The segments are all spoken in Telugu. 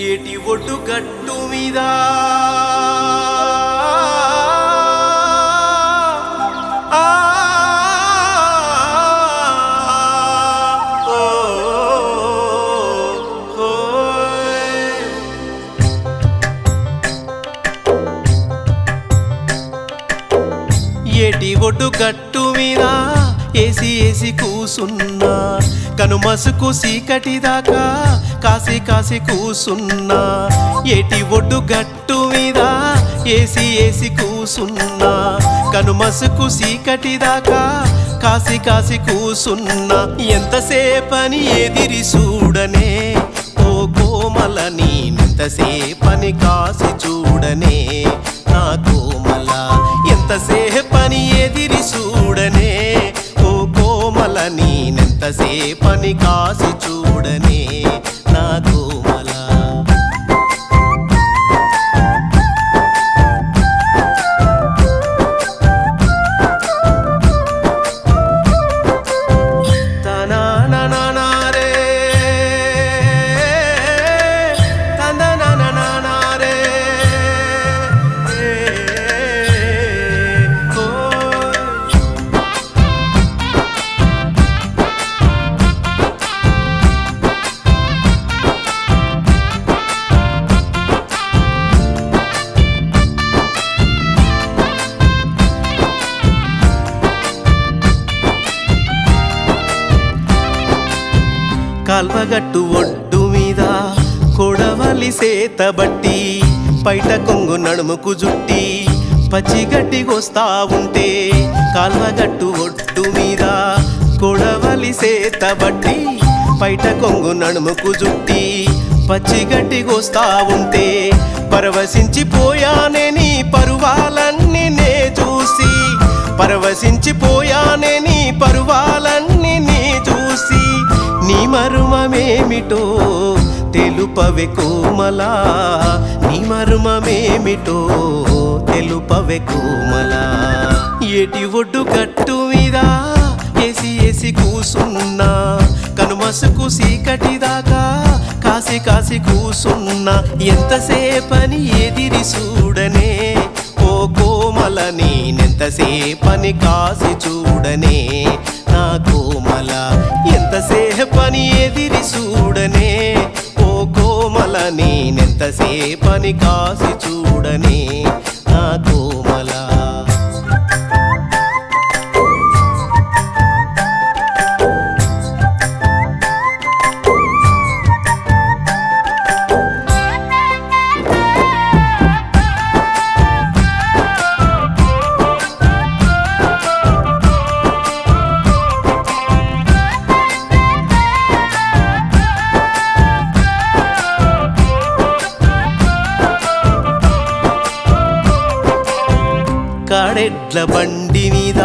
ఏటి ఒడ్డు గట్టు మీద ఏటి ఒడ్డు గట్టు మీద ఏసి ఏసి కూసున్నా కనుమసుకు సీకటి దాకా కాసి కాసి కూసున్నా ఏటి ఒడ్డు గట్టు మీద ఏసి ఏసి కూసున్నా కనుమసుకు సీకటి దాకా కాసి కాసి కూసున్నా ఎంతసేపని ఎదిరి చూడనే ఓ కోమల నేనెంతసేపని కాసి చూడనే నా కోమల ఎంతసేపని ఎదిరి చూడనే ఓ కోమల నేనెంతసేపని కాసి చూడనే నా కోమల కాల్వగట్టు ఒడ్డు మీద కొడవలి సేతబట్టి పైట కొంగు నడుముకు జుట్టి పచ్చిగడ్డి కోస్తా ఉంటే కాల్వగట్టు ఒడ్డు మీద కొడవలి సేతబట్టి పైట కొంగు నడుముకు జుట్టి పచ్చిగడ్డి కోస్తా ఉంటే పరవశించిపోయానే నీ పరువాలన్నీ నే చూసి పరవశించిపోయానే నీ పరువాలన్నీ నీ చూసి నీ మర్మమేమిటో తెలుపవే కోమలా నీ మర్మమేమిటో తెలుపవే కోమలా ఏటి ఒడ్డు గట్టు మీద ఏసి ఏసి కూసున్నా కనుమసుకు సీకటి దాకా కాసి కాసి కూసున్నా ఎంతసేపని ఎదిరి చూడనే ఓ కోమల నేనెంతసేపని కాసి చూడనే నా కోమల ఎంతసేపని ఎదిరి చూడనే ఓ కోమల నేనెంతసేపని కాసి చూడనే నా కోమల కాడెడ్ల బండి మీద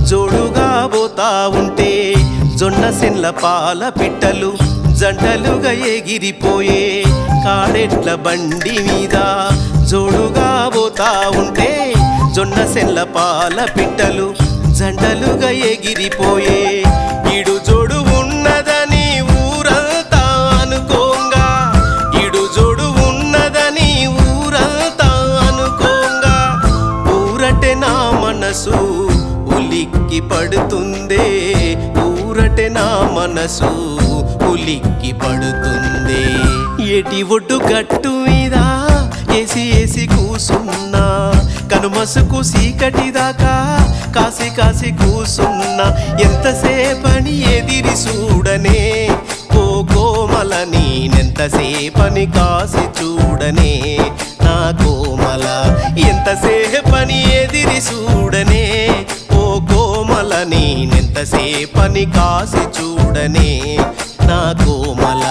జోడుగా పోతా ఉంటే జొన్న సెన్ల పాల పిట్టలు జంటలుగా ఎగిరిపోయే కాడెడ్ల బండి మీద జోడుగా పోతా ఉంటే జొన్న సెన్ల పాల పిట్టలు జంటలుగా ఎగిరిపోయే ఈడు జోడు ఉన్నదని ఊరంతా అనుకోంగా ఈడు జోడు ఉన్నదని ఊరంతా అనుకోంగా ఊరటే నా మనసు ఉలిక్కి పడుతుందే ఊరటే నా మనసు ఉలిక్కి పడుతుందే ఏటి ఒడ్డు గట్టు మీద ఏసి ఏసి కూసున్నా కనుమసుకు సీకటి దాకా కాసి కాసి కూసున్నా ఎంతసేపని ఎదిరి చూడనే ఓ కోమల నేనెంతసేపని కాసి చూడనే నా కోమల ఎంతసేపని ఎదిరి చూడనే ఓ కోమల నేనెంతసేపని కాసి చూడనే నా కోమల